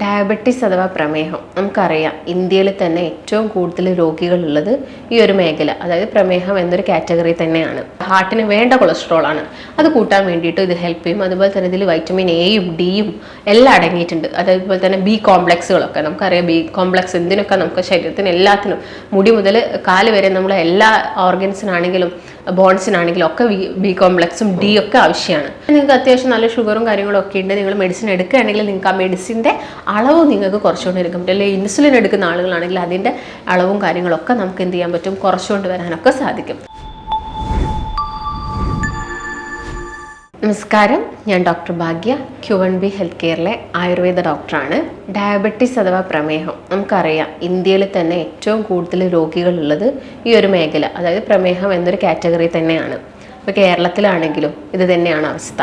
Diabetes അഥവാ പ്രമേഹം നമുക്കറിയാം ഇന്ത്യയിൽ തന്നെ ഏറ്റവും കൂടുതൽ രോഗികളുള്ളത് ഈ ഒരു മേഖല, അതായത് പ്രമേഹം എന്നൊരു കാറ്റഗറി തന്നെയാണ്. ഹാർട്ടിന് വേണ്ട കൊളസ്ട്രോൾ ആണ്, അത് കൂട്ടാൻ വേണ്ടിയിട്ട് ഇത് ഹെൽപ്പ് ചെയ്യും. അതുപോലെ തന്നെ ഇതിൽ വൈറ്റമിൻ എയും ഡിയും എല്ലാം അടങ്ങിയിട്ടുണ്ട്. അതേപോലെ തന്നെ ബി കോംപ്ലക്സുകളൊക്കെ നമുക്കറിയാം. ബി കോംപ്ലക്സ് എന്തിനൊക്കെ നമുക്ക് ശരീരത്തിന് എല്ലാത്തിനും, മുടി മുതൽ കാല് വരെ നമ്മളെ എല്ലാ ഓർഗൻസിനാണെങ്കിലും ബോൺസിനാണെങ്കിലും ഒക്കെ ബി കോംപ്ലക്സും ഡി ഒക്കെ ആവശ്യമാണ്. നിങ്ങൾക്ക് അത്യാവശ്യം നല്ല ഷുഗറും കാര്യങ്ങളും ഒക്കെ ഉണ്ട്, നിങ്ങൾ മെഡിസിൻ എടുക്കുകയാണെങ്കിൽ നിങ്ങൾക്ക് ആ മെഡിസിൻ്റെ അളവ് നിങ്ങൾക്ക് കുറച്ചുകൊണ്ട് എടുക്കാൻ പറ്റും. അല്ലെങ്കിൽ ഇൻസുലിൻ എടുക്കുന്ന ആളുകളാണെങ്കിൽ അതിൻ്റെ അളവും കാര്യങ്ങളൊക്കെ നമുക്ക് എന്ത് ചെയ്യാൻ പറ്റും, കുറച്ചുകൊണ്ട് വരാനൊക്കെ സാധിക്കും. നമസ്കാരം, ഞാൻ ഡോക്ടർ ഭാഗ്യ, Q1B ഹെൽത്ത് കെയറിലെ ആയുർവേദ ഡോക്ടറാണ്. ഡയബറ്റിസ് അഥവാ പ്രമേഹം നമുക്കറിയാം ഇന്ത്യയിൽ തന്നെ ഏറ്റവും കൂടുതൽ രോഗികളുള്ളത് ഈ ഒരു മേഖല, അതായത് പ്രമേഹം എന്നൊരു കാറ്റഗറി തന്നെയാണ്. ഇപ്പോൾ കേരളത്തിലാണെങ്കിലും ഇത് തന്നെയാണ് അവസ്ഥ.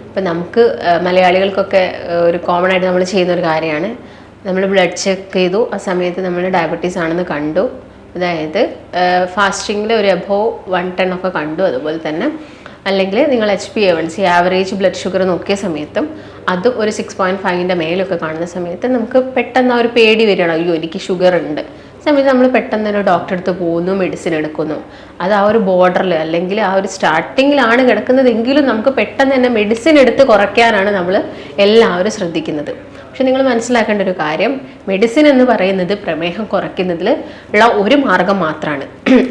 ഇപ്പം നമുക്ക് മലയാളികൾക്കൊക്കെ ഒരു കോമൺ ആയിട്ട് നമ്മൾ ചെയ്യുന്ന ഒരു കാര്യമാണ്, നമ്മൾ ബ്ലഡ് ചെക്ക് ചെയ്തു, ആ സമയത്ത് നമ്മൾ ഡയബറ്റീസ് ആണെന്ന് കണ്ടു, അതായത് ഫാസ്റ്റിങ്ങിൽ ഒരു എബോവ് 110 ഒക്കെ കണ്ടു. അതുപോലെ തന്നെ അല്ലെങ്കിൽ നിങ്ങൾ HbA1c ആവറേജ് ബ്ലഡ് ഷുഗർ നോക്കിയ സമയത്തും അതും ഒരു 6.5ൻ്റെ മേലൊക്കെ കാണുന്ന സമയത്ത് നമുക്ക് പെട്ടെന്ന് ആ ഒരു പേടി വരികയാണ്, അയ്യോ എനിക്ക് ഷുഗർ ഉണ്ട്. സമയത്ത് നമ്മൾ പെട്ടെന്ന് തന്നെ ഡോക്ടറെ അടുത്ത് പോകുന്നു, മെഡിസിൻ എടുക്കുന്നു. അത് ആ ഒരു ബോർഡറിൽ അല്ലെങ്കിൽ ആ ഒരു സ്റ്റാർട്ടിങ്ങിലാണ് കിടക്കുന്നതെങ്കിലും നമുക്ക് പെട്ടെന്ന് തന്നെ മെഡിസിൻ എടുത്ത് കുറയ്ക്കാനാണ് നമ്മൾ എല്ലാവരും ശ്രദ്ധിക്കുന്നത്. പക്ഷെ നിങ്ങൾ മനസ്സിലാക്കേണ്ട ഒരു കാര്യം, മെഡിസിൻ എന്ന് പറയുന്നത് പ്രമേഹം കുറയ്ക്കുന്നതിൽ ഉള്ള ഒരു മാർഗം മാത്രമാണ്.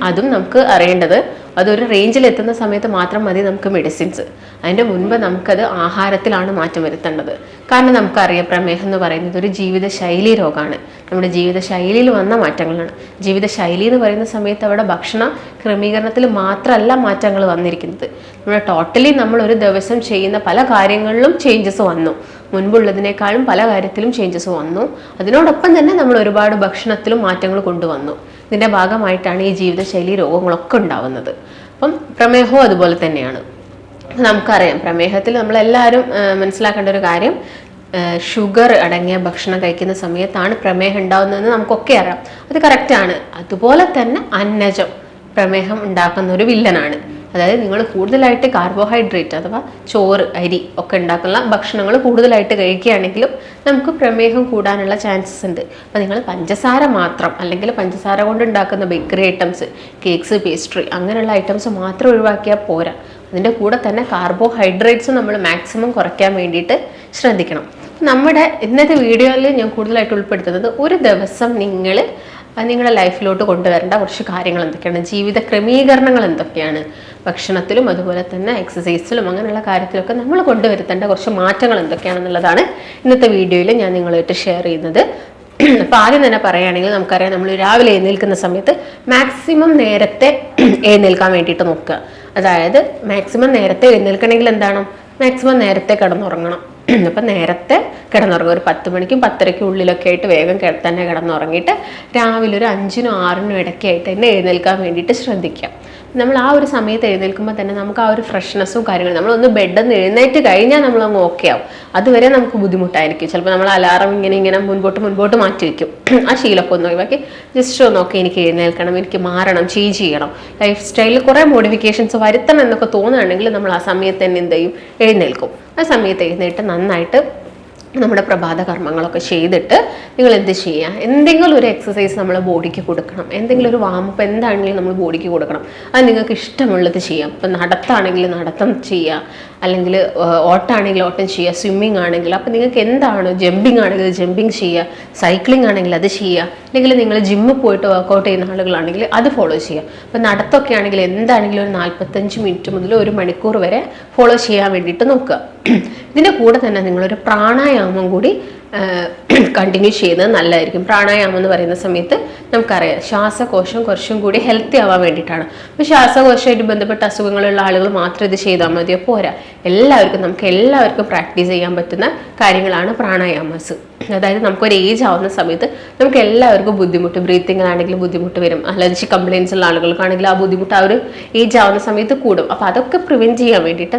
അതും നമുക്ക് അറിയേണ്ടത് അതൊരു റേഞ്ചിൽ എത്തുന്ന സമയത്ത് മാത്രം മതി നമുക്ക് മെഡിസിൻസ്. അതിൻ്റെ മുൻപ് നമുക്കത് ആഹാരത്തിലാണ് മാറ്റം വരുത്തേണ്ടത്. കാരണം നമുക്കറിയാം പ്രമേഹം എന്ന് പറയുന്നത് ഒരു ജീവിതശൈലി രോഗമാണ്, നമ്മുടെ ജീവിതശൈലിയിൽ വന്ന മാറ്റങ്ങളാണ്. ജീവിതശൈലി എന്ന് പറയുന്ന സമയത്ത് അവിടെ ഭക്ഷണ ക്രമീകരണത്തിൽ മാത്രമല്ല മാറ്റങ്ങൾ വന്നിരിക്കുന്നത്, നമ്മുടെ ടോട്ടലി നമ്മൾ ഒരു ദിവസം ചെയ്യുന്ന പല കാര്യങ്ങളിലും ചേഞ്ചസ് വന്നു. മുൻപുള്ളതിനേക്കാളും പല കാര്യത്തിലും ചേഞ്ചസ് വന്നു. അതിനോടൊപ്പം തന്നെ നമ്മൾ ഒരുപാട് ഭക്ഷണത്തിലും മാറ്റങ്ങൾ കൊണ്ടുവന്നു. ഇതിൻ്റെ ഭാഗമായിട്ടാണ് ഈ ജീവിതശൈലി രോഗങ്ങളൊക്കെ ഉണ്ടാവുന്നത്. അപ്പം പ്രമേഹവും അതുപോലെ തന്നെയാണ്. നമുക്കറിയാം പ്രമേഹത്തിൽ നമ്മളെല്ലാവരും മനസ്സിലാക്കേണ്ട ഒരു കാര്യം, ഷുഗർ അടങ്ങിയ ഭക്ഷണം കഴിക്കുന്ന സമയത്താണ് പ്രമേഹം ഉണ്ടാകുന്നതെന്ന് നമുക്കൊക്കെ അറിയാം, അത് കറക്റ്റാണ്. അതുപോലെ തന്നെ അന്നജം പ്രമേഹം ഉണ്ടാക്കുന്ന ഒരു വില്ലനാണ്. അതായത് നിങ്ങൾ കൂടുതലായിട്ട് കാർബോഹൈഡ്രേറ്റ് അഥവാ ചോറ്, അരി ഒക്കെ ഉണ്ടാക്കുന്ന ഭക്ഷണങ്ങൾ കൂടുതലായിട്ട് കഴിക്കുകയാണെങ്കിലും നമുക്ക് പ്രമേഹം കൂടാനുള്ള ചാൻസസ് ഉണ്ട്. അപ്പോൾ നിങ്ങൾ പഞ്ചസാര മാത്രം അല്ലെങ്കിൽ പഞ്ചസാര കൊണ്ട് ഉണ്ടാക്കുന്ന ബേക്കറി ഐറ്റംസ്, കേക്ക്സ്, പേസ്ട്രി അങ്ങനെയുള്ള ഐറ്റംസ് മാത്രം ഒഴിവാക്കിയാൽ പോരാ. അതിൻ്റെ കൂടെ തന്നെ കാർബോഹൈഡ്രേറ്റ്സ് നമ്മൾ മാക്സിമം കുറയ്ക്കാൻ വേണ്ടിയിട്ട് ശ്രദ്ധിക്കണം. നമ്മുടെ ഇന്നത്തെ വീഡിയോയിൽ ഞാൻ കൂടുതലായിട്ട് ഉൾപ്പെടുത്തുന്നത് ഒരു ദിവസം നിങ്ങളുടെ ലൈഫിലോട്ട് കൊണ്ടുവരേണ്ട കുറച്ച് കാര്യങ്ങൾ എന്തൊക്കെയാണ്, ജീവിത ക്രമീകരണങ്ങൾ എന്തൊക്കെയാണ്, ഭക്ഷണത്തിലും അതുപോലെ തന്നെ എക്സസൈസിലും അങ്ങനെയുള്ള കാര്യത്തിലൊക്കെ നമ്മൾ കൊണ്ടുവരുത്തേണ്ട കുറച്ച് മാറ്റങ്ങൾ എന്തൊക്കെയാണെന്നുള്ളതാണ് ഇന്നത്തെ വീഡിയോയിൽ ഞാൻ നിങ്ങളുമായിട്ട് ഷെയർ ചെയ്യുന്നത്. അപ്പോൾ ആദ്യം തന്നെ പറയുകയാണെങ്കിൽ നമുക്കറിയാം, നമ്മൾ രാവിലെ എഴുന്നേൽക്കുന്ന സമയത്ത് മാക്സിമം നേരത്തെ എഴുന്നേൽക്കാൻ വേണ്ടിയിട്ട് നോക്കുക. അതായത് മാക്സിമം നേരത്തെ എഴുന്നേൽക്കണമെങ്കിൽ എന്താണ്, മാക്സിമം നേരത്തെ കിടന്നുറങ്ങണം. അപ്പം നേരത്തെ കിടന്നുറങ്ങുക, ഒരു 10 മണിക്കും 10:30ക്കും ഉള്ളിലൊക്കെ ആയിട്ട് വേഗം തന്നെ കിടന്നുറങ്ങിയിട്ട് രാവിലെ ഒരു 5-നും 6-നും ഇടയ്ക്കായിട്ട് തന്നെ എഴുന്നേൽക്കാൻ വേണ്ടിയിട്ട് ശ്രദ്ധിക്കാം. നമ്മൾ ആ ഒരു സമയത്ത് എഴുന്നേൽക്കുമ്പോൾ തന്നെ നമുക്ക് ആ ഒരു ഫ്രഷ്നെസ്സും കാര്യങ്ങളും, നമ്മളൊന്ന് ബെഡിൽ നിന്ന് എഴുന്നേറ്റ് കഴിഞ്ഞാൽ നമ്മളങ്ങ് ഓക്കെ ആവും. അതുവരെ നമുക്ക് ബുദ്ധിമുട്ടായിരിക്കും. ചിലപ്പോൾ നമ്മൾ അലാറം ഇങ്ങനെ മുൻപോട്ട് മാറ്റി വയ്ക്കും. ആ ശീലമൊക്കെ ഒന്ന് ഒഴിവാക്കി ജസ്റ്റ് ഒന്ന് നോക്കി എനിക്ക് എഴുന്നേൽക്കണം, എനിക്ക് മാറണം, ചേഞ്ച് ചെയ്യണം, ലൈഫ് സ്റ്റൈലിൽ കുറേ മോഡിഫിക്കേഷൻസ് വരുത്തണം എന്നൊക്കെ തോന്നുകയാണെങ്കിൽ നമ്മൾ ആ സമയത്ത് തന്നെ എന്ത് ചെയ്യും, എഴുന്നേൽക്കും. ആ സമയത്ത് എഴുന്നേറ്റ് നന്നായിട്ട് നമ്മുടെ പ്രഭാത കർമ്മങ്ങളൊക്കെ ചെയ്തിട്ട് നിങ്ങൾ എന്ത് ചെയ്യുക, എന്തെങ്കിലും ഒരു എക്സസൈസ് നമ്മൾ ബോഡിക്ക് കൊടുക്കണം, എന്തെങ്കിലും ഒരു വാമപ്പ് എന്താണെങ്കിലും നമ്മൾ ബോഡിക്ക് കൊടുക്കണം. അത് നിങ്ങൾക്ക് ഇഷ്ടമുള്ളത് ചെയ്യാം. ഇപ്പം നടത്താണെങ്കിൽ നടത്തം ചെയ്യുക, അല്ലെങ്കിൽ ഓട്ടാണെങ്കിൽ ഓട്ടം ചെയ്യുക, സ്വിമ്മിങ് ആണെങ്കിൽ അപ്പോൾ നിങ്ങൾക്ക് എന്താണ്, ജമ്പിങ് ആണെങ്കിൽ ജമ്പിങ് ചെയ്യുക, സൈക്ലിംഗ് ആണെങ്കിൽ അത് ചെയ്യുക, അല്ലെങ്കിൽ നിങ്ങൾ ജിമ്മിൽ പോയിട്ട് വർക്കൗട്ട് ചെയ്യുന്ന ആളുകളാണെങ്കിൽ അത് ഫോളോ ചെയ്യുക. അപ്പോൾ നടത്തമൊക്കെ ആണെങ്കിൽ എന്താണെങ്കിലും ഒരു 45 മിനിറ്റ് മുതൽ 1 മണിക്കൂർ വരെ ഫോളോ ചെയ്യാൻ വേണ്ടിയിട്ട് നോക്കുക. ഇതിൻ്റെ കൂടെ തന്നെ നിങ്ങളൊരു പ്രാണായാമം കൂടി കണ്ടിന്യൂ ചെയ്യുന്നത് നല്ലതായിരിക്കും. പ്രാണായാമം എന്ന് പറയുന്ന സമയത്ത് നമുക്കറിയാം ശ്വാസകോശം കുറച്ചും കൂടി ഹെൽത്തി ആവാൻ വേണ്ടിയിട്ടാണ്. അപ്പോൾ ശ്വാസകോശമായിട്ട് ബന്ധപ്പെട്ട അസുഖങ്ങളുള്ള ആളുകൾ മാത്രം ഇത് ചെയ്താൽ മതിയോ, പോരാ. നമുക്ക് എല്ലാവർക്കും പ്രാക്ടീസ് ചെയ്യാൻ പറ്റുന്ന കാര്യങ്ങളാണ് പ്രാണായാമസ്. അതായത് നമുക്കൊരു ഏജ് ആവുന്ന സമയത്ത് നമുക്ക് എല്ലാവർക്കും ബുദ്ധിമുട്ട്, ബ്രീത്തിങ്ങിലാണെങ്കിലും ബുദ്ധിമുട്ട് വരും, അലർജി കംപ്ലയിൻസ് ഉള്ള ആളുകൾക്കാണെങ്കിൽ ആ ബുദ്ധിമുട്ട് ആ ഒരു ഏജ് ആവുന്ന സമയത്ത് കൂടും. അപ്പോൾ അതൊക്കെ പ്രിവെൻറ്റ് ചെയ്യാൻ വേണ്ടിയിട്ട്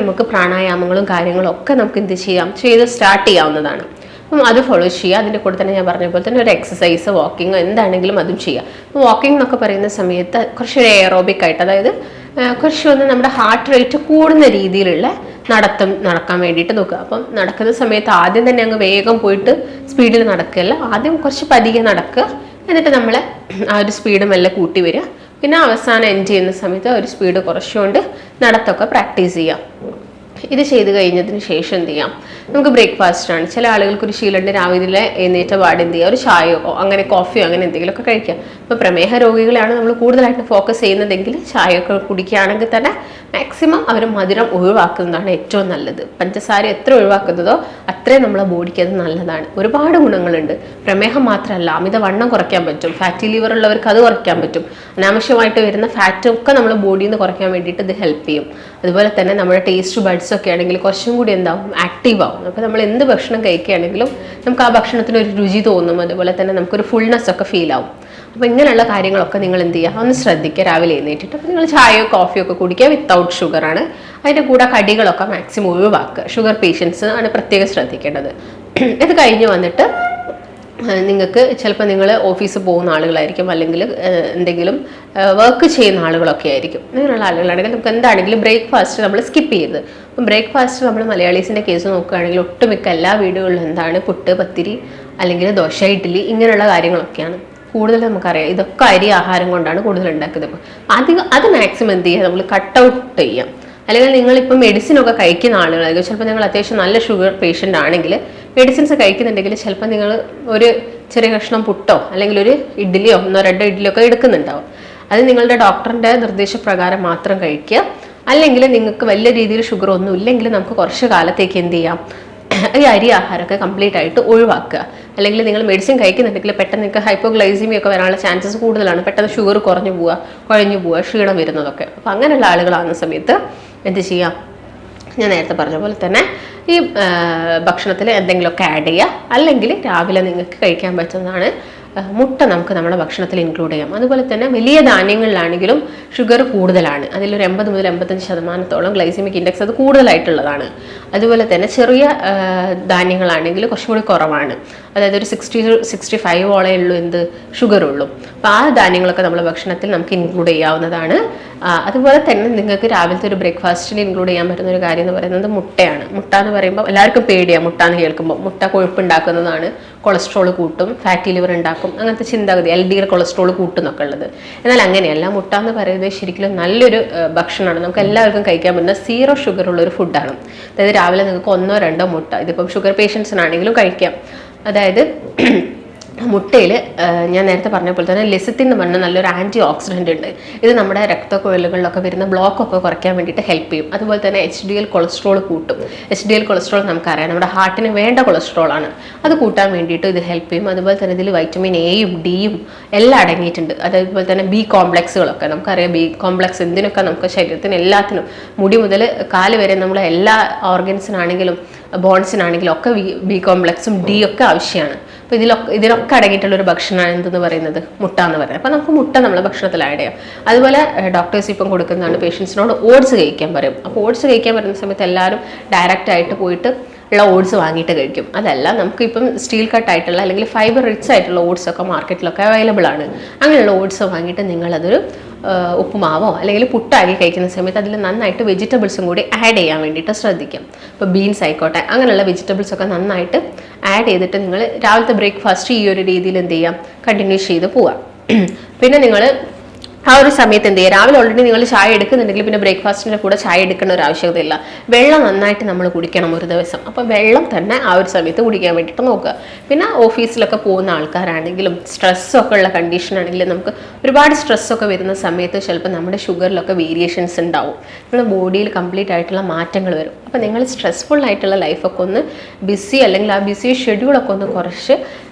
നമുക്ക് പ്രാണായാമങ്ങളും കാര്യങ്ങളും ഒക്കെ നമുക്ക് എന്ത് ചെയ്യാം, സ്റ്റാർട്ട് ചെയ്യാവുന്നതാണ്. അപ്പം അത് ഫോളോ ചെയ്യുക. അതിൻ്റെ കൂടെ തന്നെ ഞാൻ പറഞ്ഞ പോലെ തന്നെ ഒരു എക്സസൈസ്, വാക്കിങ്ങോ എന്താണെങ്കിലും അതും ചെയ്യുക. വാക്കിംഗ് എന്നൊക്കെ പറയുന്ന സമയത്ത് കുറച്ചൊരു എയറോബിക് ആയിട്ട്, അതായത് കുറച്ചൊന്ന് നമ്മുടെ ഹാർട്ട് റേറ്റ് കൂടുന്ന രീതിയിലുള്ള നടക്കാൻ വേണ്ടിയിട്ട് നോക്കുക. അപ്പം നടക്കുന്ന സമയത്ത് ആദ്യം തന്നെ അങ്ങ് വേഗം പോയിട്ട് സ്പീഡിൽ നടക്കുകയല്ല, ആദ്യം കുറച്ച് പതിയെ നടക്കുക, എന്നിട്ട് നമ്മൾ ആ ഒരു സ്പീഡ് മെല്ലെ കൂട്ടി വരിക. പിന്നെ അവസാനം എൻഡ് ചെയ്യുന്ന സമയത്ത് ഒരു സ്പീഡ് കുറച്ചുകൊണ്ട് നടത്തൊക്കെ പ്രാക്ടീസ് ചെയ്യാം. ഇത് ചെയ്ത് കഴിഞ്ഞതിന് ശേഷം എന്ത് ചെയ്യാം, നമുക്ക് ബ്രേക്ക്ഫാസ്റ്റാണ്. ചില ആളുകൾക്ക് ഒരു ശീലമുണ്ട്, രാവിലെ എഴുന്നേറ്റ പാട് എന്ത് ചെയ്യുക, ഒരു ചായയോ അങ്ങനെ കോഫിയോ അങ്ങനെ എന്തെങ്കിലുമൊക്കെ കഴിക്കാം. ഇപ്പോൾ പ്രമേഹ രോഗികളാണ് നമ്മൾ കൂടുതലായിട്ട് ഫോക്കസ് ചെയ്യുന്നതെങ്കിൽ ചായയൊക്കെ കുടിക്കുകയാണെങ്കിൽ തന്നെ മാക്സിമം അവർ മധുരം ഒഴിവാക്കുന്നതാണ് ഏറ്റവും നല്ലത്. പഞ്ചസാര എത്ര ഒഴിവാക്കുന്നതോ അത്രയും നമ്മളെ ബോഡിക്ക് അത് നല്ലതാണ്. ഒരുപാട് ഗുണങ്ങളുണ്ട്. പ്രമേഹം മാത്രമല്ല, അമിതവണ്ണം കുറയ്ക്കാൻ പറ്റും, ഫാറ്റി ലിവർ ഉള്ളവർക്ക് അത് കുറയ്ക്കാൻ പറ്റും, അനാവശ്യമായിട്ട് വരുന്ന ഫാറ്റൊക്കെ നമ്മൾ ബോഡിയിൽ നിന്ന് കുറയ്ക്കാൻ വേണ്ടിയിട്ട് ഇത് ഹെൽപ്പ് ചെയ്യും. അതുപോലെ തന്നെ നമ്മുടെ ടേസ്റ്റ് ബഡ്സ് ഒക്കെ ആണെങ്കിൽ കുറച്ചും കൂടി എന്താവും, ആക്റ്റീവ് ആവും. അപ്പോൾ നമ്മൾ എന്ത് ഭക്ഷണം കഴിക്കുകയാണെങ്കിലും നമുക്ക് ആ ഭക്ഷണത്തിന് ഒരു രുചി തോന്നും, അതുപോലെ തന്നെ നമുക്കൊരു ഫുൾനെസ് ഒക്കെ ഫീൽ ആവും. അപ്പോൾ ഇങ്ങനെയുള്ള കാര്യങ്ങളൊക്കെ നിങ്ങൾ എന്ത് ചെയ്യുക, ഒന്ന് ശ്രദ്ധിക്കുക രാവിലെ എഴുന്നേറ്റിട്ട്. അപ്പോൾ നിങ്ങൾ ചായയോ കോഫിയോ ഒക്കെ കുടിക്കുക, വിത്തൗട്ട് ഷുഗറാണ്. അതിൻ്റെ കൂടെ കടികളൊക്കെ മാക്സിമം ഒഴിവാക്കുക. ഷുഗർ പേഷ്യൻസ് ആണ് പ്രത്യേകം ശ്രദ്ധിക്കേണ്ടത്. ഇത് കഴിഞ്ഞ് വന്നിട്ട് നിങ്ങൾക്ക് ചിലപ്പോൾ നിങ്ങൾ ഓഫീസിൽ പോകുന്ന ആളുകളായിരിക്കും, അല്ലെങ്കിൽ എന്തെങ്കിലും വർക്ക് ചെയ്യുന്ന ആളുകളൊക്കെ ആയിരിക്കും. അങ്ങനെയുള്ള ആളുകളാണെങ്കിൽ നമുക്ക് എന്താണെങ്കിലും ബ്രേക്ക്ഫാസ്റ്റ് നമ്മൾ സ്കിപ്പ് ചെയ്യരുത്. അപ്പം ബ്രേക്ക്ഫാസ്റ്റ് നമ്മൾ മലയാളീസിൻ്റെ കേസ് നോക്കുകയാണെങ്കിൽ ഒട്ടുമിക്ക എല്ലാ വീടുകളിലും എന്താണ്, പുട്ട്, പത്തിരി, അല്ലെങ്കിൽ ദോശ, ഇഡ്ഡലി, ഇങ്ങനെയുള്ള കാര്യങ്ങളൊക്കെയാണ് കൂടുതൽ നമുക്കറിയാം. ഇതൊക്കെ അരി ആഹാരം കൊണ്ടാണ് കൂടുതൽ ഉണ്ടാക്കുന്നത്. അത് മാക്സിമം എന്ത് ചെയ്യുക, നമ്മൾ കട്ട് ഔട്ട് ചെയ്യാം. അല്ലെങ്കിൽ നിങ്ങളിപ്പോൾ മെഡിസിനൊക്കെ കഴിക്കുന്ന ആളുകളായിരിക്കും. ചിലപ്പോൾ നിങ്ങൾ അത്യാവശ്യം നല്ല ഷുഗർ പേഷ്യൻ്റ് ആണെങ്കിൽ മെഡിസിൻസ് കഴിക്കുന്നുണ്ടെങ്കിൽ ചിലപ്പോൾ നിങ്ങൾ ഒരു ചെറിയ കഷ്ണം പുട്ടോ അല്ലെങ്കിൽ ഒരു ഇഡ്ഡലിയോ 1-2 ഇഡ്ഡലിയോ ഒക്കെ എടുക്കുന്നുണ്ടാവും. അത് നിങ്ങളുടെ ഡോക്ടറിൻ്റെ നിർദ്ദേശപ്രകാരം മാത്രം കഴിക്കുക. അല്ലെങ്കിൽ നിങ്ങൾക്ക് വലിയ രീതിയിൽ ഷുഗർ ഒന്നും ഇല്ലെങ്കിൽ നമുക്ക് കുറച്ച് കാലത്തേക്ക് എന്ത് ചെയ്യാം, ഈ അരി ആഹാരമൊക്കെ കംപ്ലീറ്റ് ആയിട്ട് ഒഴിവാക്കുക. അല്ലെങ്കിൽ നിങ്ങൾ മെഡിസിൻ കഴിക്കുന്നുണ്ടെങ്കിൽ പെട്ടെന്ന് നിങ്ങൾക്ക് ഹൈപ്പോഗ്ലൈസിമിയ ഒക്കെ വരാനുള്ള ചാൻസസ് കൂടുതലാണ്. പെട്ടെന്ന് ഷുഗർ കുഴഞ്ഞു പോവുക, ക്ഷീണം വരുന്നതൊക്കെ. അപ്പോൾ അങ്ങനെയുള്ള ആളുകളാകുന്ന സമയത്ത് എന്ത് ചെയ്യാം, ഞാൻ നേരത്തെ പറഞ്ഞ പോലെ തന്നെ ഈ ഭക്ഷണത്തിൽ എന്തെങ്കിലുമൊക്കെ ആഡ് ചെയ്യുക. അല്ലെങ്കിൽ രാവിലെ നിങ്ങൾക്ക് കഴിക്കാൻ പറ്റുന്നതാണ് മുട്ട, നമുക്ക് നമ്മുടെ ഭക്ഷണത്തിൽ ഇൻക്ലൂഡ് ചെയ്യാം. അതുപോലെ തന്നെ വലിയ ധാന്യങ്ങളിലാണെങ്കിലും ഷുഗർ കൂടുതലാണ്. അതിലൊരു 80-85% ഗ്ലൈസിമിക് ഇൻഡെക്സ് അത് കൂടുതലായിട്ടുള്ളതാണ്. അതുപോലെ തന്നെ ചെറിയ ധാന്യങ്ങളാണെങ്കിൽ കുറച്ചും കൂടി കുറവാണ്. അതായത് ഒരു 60-65 ഉള്ളൂ എന്ത് ഷുഗർ ഉള്ളൂ. അപ്പോൾ ആ ധാന്യങ്ങളൊക്കെ നമ്മുടെ ഭക്ഷണത്തിൽ നമുക്ക് ഇൻക്ലൂഡ് ചെയ്യാവുന്നതാണ്. അതുപോലെ തന്നെ നിങ്ങൾക്ക് രാവിലത്തെ ഒരു ബ്രേക്ക്ഫാസ്റ്റിൽ ഇൻക്ലൂഡ് ചെയ്യാൻ പറ്റുന്ന ഒരു കാര്യം എന്ന് പറയുന്നത് മുട്ടയാണ്. മുട്ട എന്ന് പറയുമ്പോൾ എല്ലാവർക്കും പേടിയാണ് മുട്ട എന്ന് കേൾക്കുമ്പോൾ. മുട്ട കൊഴുപ്പുണ്ടാക്കുന്നതാണ്, കൊളസ്ട്രോൾ കൂട്ടും, ഫാറ്റി ലിവർ ഉണ്ടാക്കും, അങ്ങനത്തെ ചിന്താഗതി, LDL കൊളസ്ട്രോൾ കൂട്ടുന്നൊക്കെ ഉള്ളത്. എന്നാൽ അങ്ങനെയല്ല. മുട്ട എന്ന് പറയുന്നത് ശരിക്കും നല്ലൊരു ഭക്ഷണമാണ്. നമുക്ക് എല്ലാവർക്കും കഴിക്കാൻ പറ്റുന്ന 0 ഷുഗർ ഉള്ള ഒരു ഫുഡാണ്. അതായത് രാവിലെ നിങ്ങൾക്ക് 1-2 മുട്ട, ഇതിപ്പം ഷുഗർ പേഷ്യൻസിനാണെങ്കിലും കഴിക്കാം. അതായത് മുട്ടയിൽ ഞാൻ നേരത്തെ പറഞ്ഞ പോലെ തന്നെ ലെസിത്തിൻ എന്ന് പറഞ്ഞാൽ നല്ലൊരു ആൻറ്റി ഓക്സിഡൻ്റ് ഉണ്ട്. ഇത് നമ്മുടെ രക്തക്കുഴലുകളിലൊക്കെ വരുന്ന ബ്ലോക്കൊക്കെ കുറയ്ക്കാൻ വേണ്ടിയിട്ട് ഹെൽപ്പ് ചെയ്യും. അതുപോലെ തന്നെ HDL കൊളസ്ട്രോൾ കൂട്ടും. HDL കൊളസ്ട്രോൾ നമുക്കറിയാം നമ്മുടെ ഹാർട്ടിന് വേണ്ട കൊളസ്ട്രോളാണ്. അത് കൂട്ടാൻ വേണ്ടിയിട്ട് ഇത് ഹെൽപ്പ് ചെയ്യും. അതുപോലെ തന്നെ ഇതിൽ വൈറ്റമിൻ എയും ഡിയും എല്ലാം അടങ്ങിയിട്ടുണ്ട്. അതേപോലെ തന്നെ B കോംപ്ലക്സുകളൊക്കെ നമുക്കറിയാം. B കോംപ്ലക്സ് എന്തിനൊക്കെ നമുക്ക് ശരീരത്തിന് എല്ലാത്തിനും, മുടി മുതൽ കാല് വരെ നമ്മളെ എല്ലാ ഓർഗൻസിനാണെങ്കിലും ബോൺസിനാണെങ്കിലും ഒക്കെ B കോംപ്ലക്സും D ഒക്കെ ആവശ്യമാണ്. അപ്പോൾ ഇതിലൊക്കെ അടങ്ങിയിട്ടുള്ള ഒരു ഭക്ഷണമാണ് എന്തെന്ന് പറയുന്നത്, മുട്ട എന്ന് പറയുന്നത്. അപ്പോൾ നമുക്ക് മുട്ട നമ്മൾ ഭക്ഷണത്തിൽ ആഡ് ചെയ്യാം. അതുപോലെ ഡോക്ടേഴ്സ് ഇപ്പം കൊടുക്കുന്നതാണ് പേഷ്യൻസിനോട് ഓട്സ് കഴിക്കാൻ പറയും. അപ്പോൾ ഓട്സ് കഴിക്കാൻ പറയുന്ന സമയത്ത് എല്ലാവരും ഡയറക്റ്റ് ആയിട്ട് പോയിട്ട് ഉള്ള ഓട്സ് വാങ്ങിയിട്ട് കഴിക്കും. അതല്ല, നമുക്കിപ്പം സ്റ്റീൽ കട്ടായിട്ടുള്ള അല്ലെങ്കിൽ ഫൈബർ റിച്ച് ആയിട്ടുള്ള ഓട്സ് ഒക്കെ മാർക്കറ്റിലൊക്കെ അവൈലബിൾ ആണ്. അങ്ങനെയുള്ള ഓട്സ് വാങ്ങിയിട്ട് നിങ്ങളതൊരു ഉപ്പുമാവോ അല്ലെങ്കിൽ പുട്ടാക്കി കഴിക്കുന്ന സമയത്ത് അതിൽ നന്നായിട്ട് വെജിറ്റബിൾസും കൂടി ആഡ് ചെയ്യാൻ വേണ്ടിയിട്ട് ശ്രദ്ധിക്കാം. ഇപ്പോൾ ബീൻസ് ആയിക്കോട്ടെ, അങ്ങനെയുള്ള വെജിറ്റബിൾസൊക്കെ നന്നായിട്ട് ആഡ് ചെയ്തിട്ട് നിങ്ങൾ രാവിലത്തെ ബ്രേക്ക്ഫാസ്റ്റ് ഈ ഒരു രീതിയിൽ എന്ത് ചെയ്യാം, കണ്ടിന്യൂ ചെയ്ത് പോവാം. പിന്നെ നിങ്ങൾ ആ ഒരു സമയത്ത് എന്ത് ചെയ്യുക, രാവിലെ ഓൾറെഡി നിങ്ങൾ ചായ എടുക്കുന്നുണ്ടെങ്കിൽ പിന്നെ ബ്രേക്ക്ഫാസ്റ്റിൻ്റെ കൂടെ ചായ എടുക്കേണ്ട ഒരു ആവശ്യകതയില്ല. വെള്ളം നന്നായിട്ട് നമ്മൾ കുടിക്കണം ഒരു ദിവസം. അപ്പോൾ വെള്ളം തന്നെ ആ ഒരു സമയത്ത് കുടിക്കാൻ വേണ്ടിയിട്ട് നോക്കുക. പിന്നെ ഓഫീസിലൊക്കെ പോകുന്ന ആൾക്കാരാണെങ്കിലും സ്ട്രെസ്സൊക്കെ ഉള്ള കണ്ടീഷൻ ആണെങ്കിലും നമുക്ക് ഒരുപാട് സ്ട്രെസ്സൊക്കെ വരുന്ന സമയത്ത് ചിലപ്പോൾ നമ്മുടെ ഷുഗറിലൊക്കെ വേരിയേഷൻസ് ഉണ്ടാവും. നമ്മുടെ ബോഡിയിൽ കംപ്ലീറ്റ് ആയിട്ടുള്ള മാറ്റങ്ങൾ വരും. അപ്പോൾ നിങ്ങൾ സ്ട്രെസ്ഫുൾ ആയിട്ടുള്ള ലൈഫൊക്കെ ഒന്ന് ബിസി അല്ലെങ്കിൽ ആ ബിസി ഷെഡ്യൂളൊക്കെ ഒന്ന് കുറച്ച്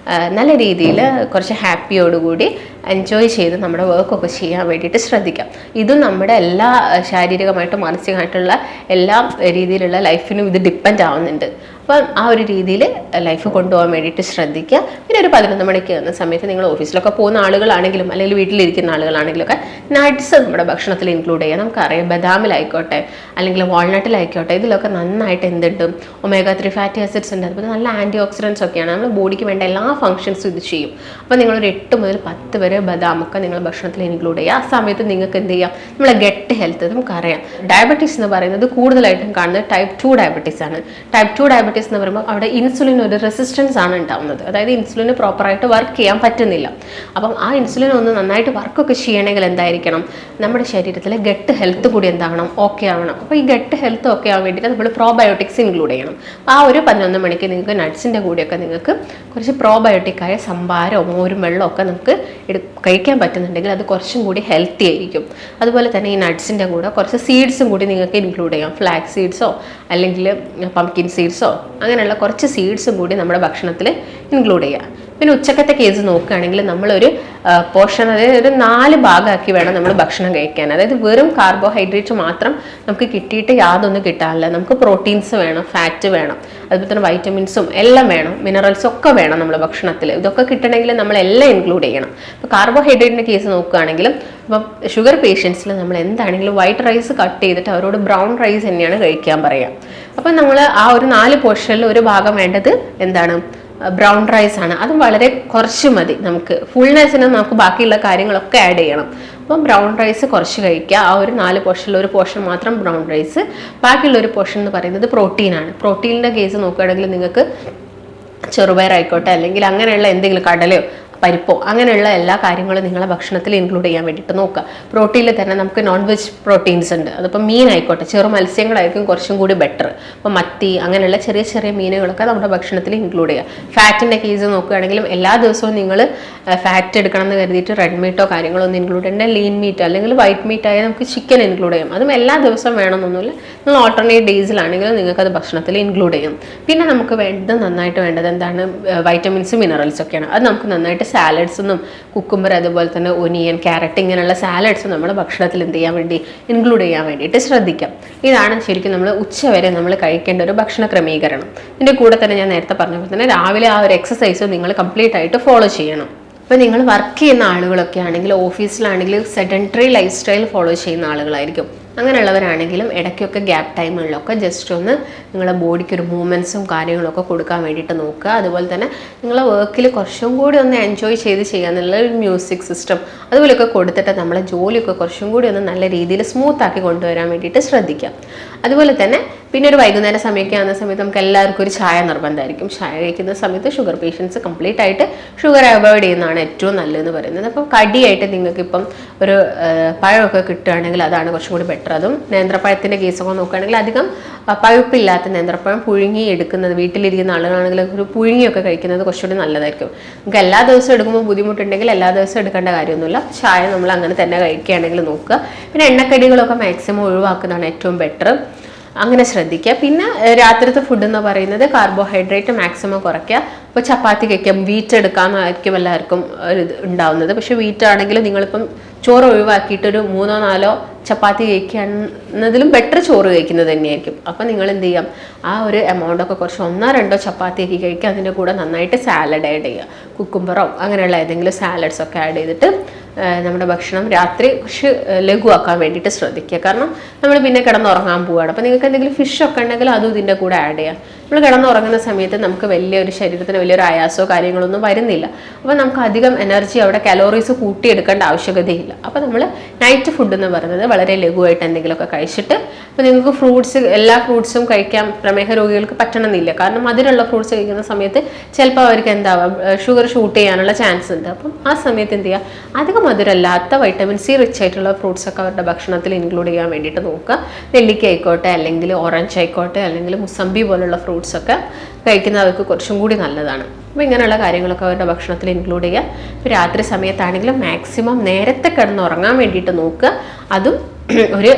നല്ല രീതിയിൽ കുറച്ച് ഹാപ്പിയോടുകൂടി എൻജോയ് ചെയ്ത് നമ്മുടെ വർക്കൊക്കെ ചെയ്യാൻ വേണ്ടിയിട്ട് ശ്രദ്ധിക്കാം. ഇതും നമ്മുടെ എല്ലാ ശാരീരികമായിട്ടും മാനസികമായിട്ടുള്ള എല്ലാ രീതിയിലുള്ള ലൈഫിനും ഇത് ഡിപ്പെൻഡ് ആവുന്നുണ്ട്. അപ്പം ആ ഒരു രീതിയിൽ ലൈഫ് കൊണ്ടുപോകാൻ വേണ്ടിയിട്ട് ശ്രദ്ധിക്കുക. പിന്നെ ഒരു 11 മണിക്ക് എന്ന സമയത്ത് നിങ്ങൾ ഓഫീസിലൊക്കെ പോകുന്ന ആളുകളാണെങ്കിലും അല്ലെങ്കിൽ വീട്ടിലിരിക്കുന്ന ആളുകളാണെങ്കിലും ഒക്കെ നട്ട്സ് നമ്മുടെ ഭക്ഷണത്തിൽ ഇൻക്ലൂഡ് ചെയ്യുക. നമുക്കറിയാം ബദാമിലായിക്കോട്ടെ അല്ലെങ്കിൽ വാൾനട്ടിലായിക്കോട്ടെ, ഇതിലൊക്കെ നന്നായിട്ട് എന്തുണ്ട്, omega-3 ഫാറ്റി ആസിഡ്സ് ഉണ്ട്. അതുപോലെ നല്ല ആൻറ്റി ഓക്സിഡൻസ് ഒക്കെയാണ്. നമ്മുടെ ബോഡിക്ക് വേണ്ട എല്ലാ ഫംഗ്ഷൻസും ഇത് ചെയ്യും. അപ്പോൾ നിങ്ങളൊരു 8 മുതൽ 10 വരെ ബദാമൊക്കെ നിങ്ങൾ ഭക്ഷണത്തിൽ ഇൻക്ലൂഡ് ചെയ്യുക. ആ സമയത്ത് നിങ്ങൾക്ക് എന്ത് ചെയ്യാം, നമ്മളെ ഗട്ട് ഹെൽത്ത് നമുക്കറിയാം. ഡയബറ്റീസ് എന്ന് പറയുന്നത് കൂടുതലായിട്ടും കാണുന്നത് ടൈപ്പ് 2 ഡയബറ്റീസ് ആണ്. ടൈപ്പ് 2 ഡയബറ്റീസ് എന്ന് പറയുമ്പോൾ അവിടെ ഇൻസുലിൻ ഒരു റെസിസ്റ്റൻസ് ആണ് ഉണ്ടാവുന്നത്. അതായത് ഇൻസുലിന് പ്രോപ്പറായിട്ട് വർക്ക് ചെയ്യാൻ പറ്റുന്നില്ല. അപ്പം ആ ഇൻസുലിൻ ഒന്ന് നന്നായിട്ട് വർക്കൊക്കെ ചെയ്യണമെങ്കിൽ എന്തായിരിക്കണം, നമ്മുടെ ശരീരത്തിലെ ഗട്ട് ഹെൽത്ത് കൂടി എന്താവണം, ഓക്കെ ആവണം. അപ്പോൾ ഈ ഗട്ട് ഹെൽത്ത് ഒക്കെ ആവാൻ വേണ്ടിയിട്ട് നമ്മൾ പ്രോബയോട്ടിക്സ് ഇൻക്ലൂഡ് ചെയ്യണം. അപ്പോൾ ആ ഒരു 11 മണിക്ക് നിങ്ങൾക്ക് നട്ട്സിൻ്റെ കൂടെയൊക്കെ നിങ്ങൾക്ക് കുറച്ച് പ്രോബയോട്ടിക്കായ സംഭാരമോ മോരും വെള്ളമോ ഒക്കെ നമുക്ക് കഴിക്കാൻ പറ്റുന്നുണ്ടെങ്കിൽ അത് കുറച്ചും കൂടി ഹെൽത്തി ആയിരിക്കും. അതുപോലെ തന്നെ ഈ നട്ട്സിൻ്റെ കൂടെ കുറച്ച് സീഡ്സും കൂടി നിങ്ങൾക്ക് ഇൻക്ലൂഡ് ചെയ്യാം. ഫ്ലാക്സ് സീഡ്സോ അല്ലെങ്കിൽ പംകിൻ സീഡ്സോ അങ്ങനെയുള്ള കുറച്ച് സീഡ്സും കൂടി നമ്മുടെ ഭക്ഷണത്തിൽ ഇൻക്ലൂഡ് ചെയ്യുക. പിന്നെ ഉച്ചക്കത്തെ കേസ് നോക്കുകയാണെങ്കിൽ നമ്മളൊരു പോർഷൻ, അതായത് ഒരു 4 ഭാഗമാക്കി വേണം നമ്മൾ ഭക്ഷണം കഴിക്കാൻ. അതായത് വെറും കാർബോഹൈഡ്രേറ്റ് മാത്രം നമുക്ക് കിട്ടിയിട്ട് യാതൊന്നും കിട്ടാനില്ല. നമുക്ക് പ്രോട്ടീൻസ് വേണം, ഫാറ്റ് വേണം, അതുപോലെ തന്നെ വൈറ്റമിൻസും എല്ലാം വേണം, മിനറൽസും ഒക്കെ വേണം നമ്മുടെ ഭക്ഷണത്തിൽ. ഇതൊക്കെ കിട്ടണമെങ്കിൽ നമ്മളെല്ലാം ഇൻക്ലൂഡ് ചെയ്യണം. ഇപ്പോൾ കാർബോഹൈഡ്രേറ്റിൻ്റെ കേസ് നോക്കുകയാണെങ്കിലും ഇപ്പം ഷുഗർ പേഷ്യൻസിൽ നമ്മൾ എന്താണെങ്കിലും വൈറ്റ് റൈസ് കട്ട് ചെയ്തിട്ട് അവരോട് ബ്രൗൺ റൈസ് തന്നെയാണ് കഴിക്കാൻ പറയുക. അപ്പം നമ്മൾ ആ ഒരു 4 പോർഷനിൽ ഒരു ഭാഗം വേണ്ടത് എന്താണ്, ബ്രൗൺ റൈസ് ആണ്. അതും വളരെ കുറച്ച് മതി. നമുക്ക് ഫുൾനെസ്സിന് നമുക്ക് ബാക്കിയുള്ള കാര്യങ്ങളൊക്കെ ആഡ് ചെയ്യണം. അപ്പം ബ്രൗൺ റൈസ് കുറച്ച് കഴിക്കുക. ആ ഒരു 4 പോർഷനിൽ ഒരു പോർഷൻ മാത്രം ബ്രൗൺ റൈസ്, ബാക്കിയുള്ള ഒരു പോർഷൻ എന്ന് പറയുന്നത് പ്രോട്ടീനാണ്. പ്രോട്ടീനിൻ്റെ കേസ് നോക്കുകയാണെങ്കിൽ നിങ്ങൾക്ക് ചെറുപയറായിക്കോട്ടെ അല്ലെങ്കിൽ അങ്ങനെയുള്ള എന്തെങ്കിലും കടലയോ പരിപ്പോ അങ്ങനെയുള്ള എല്ലാ കാര്യങ്ങളും നിങ്ങളെ ഭക്ഷണത്തിൽ ഇൻക്ലൂഡ് ചെയ്യാൻ വേണ്ടിയിട്ട് നോക്കുക. പ്രോട്ടീനിൽ തന്നെ നമുക്ക് നോൺ വെജ് പ്രോട്ടീൻസ് ഉണ്ട്. അതിപ്പോൾ മീനായിക്കോട്ടെ, ചെറു മത്സ്യങ്ങളായിരിക്കും കുറച്ചും കൂടി ബെറ്റർ. അപ്പോൾ മത്തി അങ്ങനെയുള്ള ചെറിയ ചെറിയ മീനുകളൊക്കെ നമ്മുടെ ഭക്ഷണത്തിൽ ഇൻക്ലൂഡ് ചെയ്യുക. ഫാറ്റിൻ്റെ കേസ് നോക്കുകയാണെങ്കിലും എല്ലാ ദിവസവും നിങ്ങൾ ഫാറ്റ് എടുക്കണം എന്ന് കരുതിയിട്ട് റെഡ് മീറ്റോ കാര്യങ്ങളോ ഒന്നും ഇൻക്ലൂഡ് ചെയ്യേണ്ട. ലീൻ മീറ്റ് അല്ലെങ്കിൽ വൈറ്റ് മീറ്റ് ആയാൽ നമുക്ക് ചിക്കൻ ഇൻക്ലൂഡ് ചെയ്യാം. അതും എല്ലാ ദിവസവും വേണമെന്നൊന്നുമില്ല. നിങ്ങൾ ഓൾട്ടർനേറ്റ് ഡേയ്സിലാണെങ്കിലും നിങ്ങൾക്കത് ഭക്ഷണത്തിൽ ഇൻക്ലൂഡ് ചെയ്യും. പിന്നെ നമുക്ക് വേണ്ടത് നന്നായിട്ട് വേണ്ടത് എന്താണ്, വൈറ്റമിൻസും മിനറൽസും ഒക്കെയാണ്. അത് നമുക്ക് നന്നായിട്ട് സാലഡ്സൊന്നും കുക്കുംബർ അതുപോലെ തന്നെ ഒനിയൻ, ക്യാരറ്റ് ഇങ്ങനെയുള്ള സാലഡ്സ് നമ്മുടെ ഭക്ഷണത്തിൽ എന്ത് ചെയ്യാൻ വേണ്ടി ഇൻക്ലൂഡ് ചെയ്യാൻ വേണ്ടിയിട്ട് ശ്രദ്ധിക്കാം. ഇതാണ് ശരിക്കും നമ്മൾ ഉച്ചവരെ നമ്മൾ കഴിക്കേണ്ട ഒരു ഭക്ഷണ ക്രമീകരണം. ഇതിൻ്റെ കൂടെ തന്നെ ഞാൻ നേരത്തെ പറഞ്ഞപ്പോൾ തന്നെ രാവിലെ ആ ഒരു എക്സസൈസ് നിങ്ങൾ കംപ്ലീറ്റ് ആയിട്ട് ഫോളോ ചെയ്യണം. അപ്പോൾ നിങ്ങൾ വർക്ക് ചെയ്യുന്ന ആളുകളൊക്കെ ആണെങ്കിൽ ഓഫീസിലാണെങ്കിൽ സെഡൻറ്ററി ലൈഫ് സ്റ്റൈൽ ഫോളോ ചെയ്യുന്ന ആളുകളായിരിക്കും. അങ്ങനെയുള്ളവരാണെങ്കിലും ഇടയ്ക്കൊക്കെ ഗ്യാപ്പ് ടൈമുകളിലൊക്കെ ജസ്റ്റ് ഒന്ന് നിങ്ങളുടെ ബോഡിക്ക് ഒരു മൂവ്മെൻറ്റ്സും കാര്യങ്ങളൊക്കെ കൊടുക്കാൻ വേണ്ടിയിട്ട് നോക്കുക. അതുപോലെ തന്നെ നിങ്ങളെ വർക്കിൽ കുറച്ചും കൂടി ഒന്ന് എൻജോയ് ചെയ്ത് ചെയ്യാന്നുള്ള ഒരു മ്യൂസിക് സിസ്റ്റം അതുപോലെയൊക്കെ കൊടുത്തിട്ട് നമ്മളെ ജോലിയൊക്കെ കുറച്ചും കൂടി ഒന്ന് നല്ല രീതിയിൽ സ്മൂത്താക്കി കൊണ്ടുവരാൻ വേണ്ടിയിട്ട് ശ്രദ്ധിക്കാം. അതുപോലെ തന്നെ പിന്നെ ഒരു വൈകുന്നേരം സമയമൊക്കെ ആകുന്ന സമയത്ത് നമുക്ക് എല്ലാവർക്കും ഒരു ചായ നിർബന്ധമായിരിക്കും. ചായ കഴിക്കുന്ന സമയത്ത് ഷുഗർ പേഷ്യൻസ് കംപ്ലീറ്റ് ആയിട്ട് ഷുഗർ അവോയ്ഡ് ചെയ്യുന്നതാണ് ഏറ്റവും നല്ലതെന്ന് പറയുന്നത്. അപ്പം കടിയായിട്ട് നിങ്ങൾക്കിപ്പം ഒരു പഴമൊക്കെ കിട്ടുകയാണെങ്കിൽ അതാണ് കുറച്ചും കൂടി ബെറ്റർ. അതും നേന്ത്രപ്പഴത്തിൻ്റെ കേസൊക്കെ നോക്കുകയാണെങ്കിൽ അധികം പഴുപ്പില്ലാത്ത നേന്ത്രപ്പഴം പുഴുങ്ങി എടുക്കുന്നത്, വീട്ടിലിരിക്കുന്ന ആളുകളാണെങ്കിൽ ഒരു പുഴുങ്ങിയൊക്കെ കഴിക്കുന്നത് കുറച്ചുകൂടി നല്ലതായിരിക്കും. നമുക്ക് എല്ലാ ദിവസവും എടുക്കുമ്പോൾ ബുദ്ധിമുട്ടുണ്ടെങ്കിൽ എല്ലാ ദിവസവും എടുക്കേണ്ട കാര്യമൊന്നുമില്ല. ചായ നമ്മൾ അങ്ങനെ തന്നെ കഴിക്കുകയാണെങ്കിൽ നോക്കുക. പിന്നെ എണ്ണക്കടികളൊക്കെ മാക്സിമം ഒഴിവാക്കുന്നതാണ് ഏറ്റവും ബെറ്റർ. അങ്ങനെ ശ്രദ്ധിക്കുക. പിന്നെ രാത്രിത്തെ ഫുഡ് എന്ന് പറയുന്നത് കാർബോഹൈഡ്രേറ്റ് മാക്സിമം കുറയ്ക്കുക. ഇപ്പോൾ ചപ്പാത്തി കഴിക്കാം, വീറ്റ് എടുക്കാമെന്നായിരിക്കും എല്ലാവർക്കും ഒരു ഉണ്ടാവുന്നത്. പക്ഷേ വീറ്റ് ആണെങ്കിൽ നിങ്ങളിപ്പം ചോറ് ഒഴിവാക്കിയിട്ടൊരു 3-4 ചപ്പാത്തി കഴിക്കുന്നതിലും ബെറ്റർ ചോറ് കഴിക്കുന്നത് തന്നെയായിരിക്കും. അപ്പോൾ നിങ്ങൾ എന്ത് ചെയ്യാം, ആ ഒരു എമൗണ്ടൊക്കെ കുറച്ച് 1-2 ചപ്പാത്തിയൊക്കെ കഴിക്കുക. അതിൻ്റെ കൂടെ നന്നായിട്ട് സാലഡ് ആഡ് ചെയ്യുക. കുക്കുംബറോ അങ്ങനെയുള്ള ഏതെങ്കിലും സാലഡ്സൊക്കെ ആഡ് ചെയ്തിട്ട് നമ്മുടെ ഭക്ഷണം രാത്രി കുറച്ച് ലഘുവാക്കാൻ വേണ്ടിയിട്ട് ശ്രദ്ധിക്കുക. കാരണം നമ്മൾ പിന്നെ കിടന്നുറങ്ങാൻ പോവുകയാണ്. അപ്പോൾ നിങ്ങൾക്ക് എന്തെങ്കിലും ഫിഷൊക്കെ ഉണ്ടെങ്കിൽ അതും ഇതിൻ്റെ കൂടെ ആഡ് ചെയ്യാം. നമ്മൾ കിടന്നുറങ്ങുന്ന സമയത്ത് നമുക്ക് വലിയൊരു ശരീരത്തിന് വലിയൊരു ആയാസമോ കാര്യങ്ങളൊന്നും വരുന്നില്ല. അപ്പോൾ നമുക്ക് അധികം എനർജി അവിടെ കലോറീസ് കൂട്ടിയെടുക്കേണ്ട ആവശ്യകതയില്ല. അപ്പോൾ നമ്മൾ നൈറ്റ് ഫുഡ് എന്ന് പറയുന്നത് വളരെ ലഘുവായിട്ട് എന്തെങ്കിലുമൊക്കെ കഴിച്ചിട്ട്, അപ്പോൾ നിങ്ങൾക്ക് ഫ്രൂട്ട്സ് എല്ലാ ഫ്രൂട്ട്സും കഴിക്കാൻ പ്രമേഹ രോഗികൾക്ക് പറ്റണമെന്നില്ല. കാരണം അതിലുള്ള ഫ്രൂട്ട്സ് കഴിക്കുന്ന സമയത്ത് ചിലപ്പോൾ അവർക്ക് എന്താവാം ഷുഗർ ഷൂട്ട് ചെയ്യാനുള്ള ചാൻസ് ഉണ്ട്. അപ്പം ആ സമയത്ത് എന്ത് ചെയ്യുക, അധികം മധുരമല്ലാത്ത വൈറ്റമിൻ സി റിച്ച് ആയിട്ടുള്ള ഫ്രൂട്ട്സൊക്കെ അവരുടെ ഭക്ഷണത്തിൽ ഇൻക്ലൂഡ് ചെയ്യാൻ വേണ്ടിയിട്ട് നോക്കുക. നെല്ലിക്ക ആയിക്കോട്ടെ അല്ലെങ്കിൽ ഓറഞ്ച് ആയിക്കോട്ടെ അല്ലെങ്കിൽ മുസമ്പി പോലുള്ള ഫ്രൂട്ട്സൊക്കെ കഴിക്കുന്നവർക്ക് കുറച്ചും കൂടി നല്ലതാണ്. അപ്പോൾ ഇങ്ങനെയുള്ള കാര്യങ്ങളൊക്കെ അവരുടെ ഭക്ഷണത്തിൽ ഇൻക്ലൂഡ് ചെയ്യുക. ഇപ്പോൾ രാത്രി സമയത്താണെങ്കിലും മാക്സിമം നേരത്തെ കിടന്നുറങ്ങാൻ വേണ്ടിയിട്ട് നോക്കുക. അതും ഒരു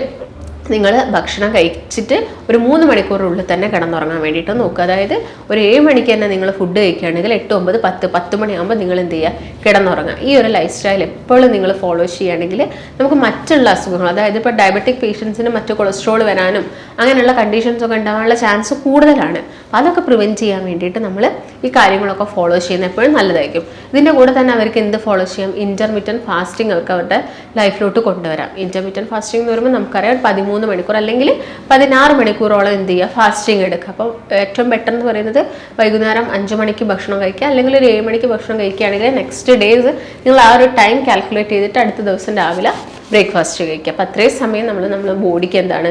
നിങ്ങൾ ഭക്ഷണം കഴിച്ചിട്ട് ഒരു 3 മണിക്കൂറിനുള്ളിൽ തന്നെ കിടന്നുറങ്ങാൻ വേണ്ടിയിട്ട് നോക്കുക. അതായത് ഒരു 7 മണിക്ക് തന്നെ നിങ്ങൾ ഫുഡ് കഴിക്കുകയാണെങ്കിൽ 8, 9, 10 മണിയാകുമ്പോൾ നിങ്ങൾ എന്ത് ചെയ്യുക, കിടന്നുറങ്ങുക. ഈ ഒരു ലൈഫ് സ്റ്റൈൽ എപ്പോഴും നിങ്ങൾ ഫോളോ ചെയ്യുകയാണെങ്കിൽ നമുക്ക് മറ്റുള്ള അസുഖങ്ങൾ, അതായത് ഇപ്പോൾ ഡയബറ്റിക് പേഷ്യൻസിന് മറ്റു കൊളസ്ട്രോൾ വരാനും അങ്ങനെയുള്ള കണ്ടീഷൻസ് ഒക്കെ ഉണ്ടാകാനുള്ള ചാൻസ് കൂടുതലാണ്. അപ്പോൾ അതൊക്കെ പ്രിവെൻറ്റ് ചെയ്യാൻ വേണ്ടിയിട്ട് നമ്മൾ ഈ കാര്യങ്ങളൊക്കെ ഫോളോ ചെയ്യുന്നത് എപ്പോഴും നല്ലതായിരിക്കും. ഇതിൻ്റെ കൂടെ തന്നെ അവർക്ക് എന്ത് ഫോളോ ചെയ്യാം, ഇൻ്റർമീഡിയറ്റ് ഫാസ്റ്റിംഗ് അവർക്ക് അവരുടെ ലൈഫിലോട്ട് കൊണ്ടുവരാം. ഇൻ്റർമീഡിയറ്റ് ഫാസ്റ്റിംഗ് എന്ന് പറയുമ്പോൾ നമുക്കറിയാം 13 മണിക്കൂർ അല്ലെങ്കിൽ 16 മണിക്കൂറോളം എന്ത് ചെയ്യുക, ഫാസ്റ്റിംഗ് എടുക്കുക. അപ്പോൾ ഏറ്റവും ബെറ്റർ എന്ന് പറയുന്നത് വൈകുന്നേരം 5 മണിക്ക് ഭക്ഷണം കഴിക്കുക, അല്ലെങ്കിൽ ഒരു 7 മണിക്ക് ഭക്ഷണം കഴിക്കുകയാണെങ്കിൽ നെക്സ്റ്റ് ഡേയ്സ് നിങ്ങൾ ആ ഒരു ടൈം കാൽക്കുലേറ്റ് ചെയ്തിട്ട് അടുത്ത ദിവസം രാവിലെ ബ്രേക്ക്ഫാസ്റ്റ് കഴിക്കുക. അപ്പോൾ അത്രയും സമയം നമ്മുടെ ബോഡിക്ക് എന്താണ്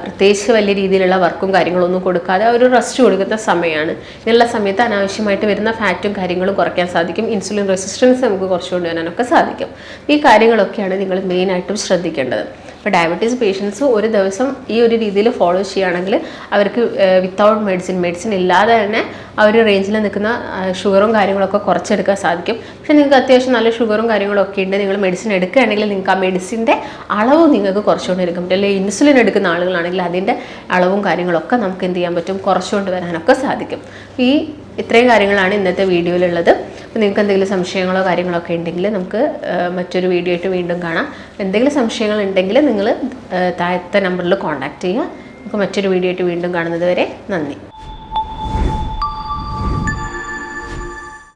പ്രത്യേകിച്ച് വലിയ രീതിയിലുള്ള വർക്കും കാര്യങ്ങളൊന്നും കൊടുക്കാതെ ഒരു റെസ്റ്റ് കൊടുക്കുന്ന സമയമാണ്. ഇതിനുള്ള സമയത്ത് അനാവശ്യമായിട്ട് വരുന്ന ഫാറ്റും കാര്യങ്ങളും കുറയ്ക്കാൻ സാധിക്കും. ഇൻസുലിൻ റെസിസ്റ്റൻസ് നമുക്ക് കുറച്ച് കൊണ്ടുവരാനൊക്കെ സാധിക്കും. ഈ കാര്യങ്ങളൊക്കെയാണ് നിങ്ങൾ മെയിനായിട്ടും ശ്രദ്ധിക്കേണ്ടത്. അപ്പോൾ ഡയബറ്റീസ് പേഷ്യൻസ് ഒരു ദിവസം ഈ ഒരു രീതിയിൽ ഫോളോ ചെയ്യുകയാണെങ്കിൽ അവർക്ക് വിത്തൗട്ട് മെഡിസിൻ ഇല്ലാതെ തന്നെ ആ ഒരു റേഞ്ചിൽ നിൽക്കുന്ന ഷുഗറും കാര്യങ്ങളൊക്കെ കുറച്ചെടുക്കാൻ സാധിക്കും. പക്ഷേ നിങ്ങൾക്ക് അത്യാവശ്യം നല്ല ഷുഗറും കാര്യങ്ങളൊക്കെ ഉണ്ട്, നിങ്ങൾ മെഡിസിൻ എടുക്കുകയാണെങ്കിൽ നിങ്ങൾക്ക് ആ മെഡിസിൻ്റെ അളവ് നിങ്ങൾക്ക് കുറച്ചുകൊണ്ട് എടുക്കാൻ പറ്റും. അല്ലെങ്കിൽ ഇൻസുലിൻ എടുക്കുന്ന ആളുകളാണെങ്കിൽ അതിൻ്റെ അളവും കാര്യങ്ങളൊക്കെ നമുക്ക് എന്ത് ചെയ്യാൻ പറ്റും, കുറച്ചുകൊണ്ട് വരാനൊക്കെ സാധിക്കും. ഇത്രയും കാര്യങ്ങളാണ് ഇന്നത്തെ വീഡിയോയിലുള്ളത്. അപ്പോൾ നിങ്ങൾക്ക് എന്തെങ്കിലും സംശയങ്ങളോ കാര്യങ്ങളൊക്കെ ഉണ്ടെങ്കിൽ നമുക്ക് മറ്റൊരു വീഡിയോ ആയിട്ട് വീണ്ടും കാണാം. എന്തെങ്കിലും സംശയങ്ങൾ ഉണ്ടെങ്കിൽ നിങ്ങൾ താഴത്തെ നമ്പറിൽ കോൺടാക്റ്റ് ചെയ്യുക. നമുക്ക് മറ്റൊരു വീഡിയോ ആയിട്ട് വീണ്ടും കാണുന്നത് വരെ നന്ദി.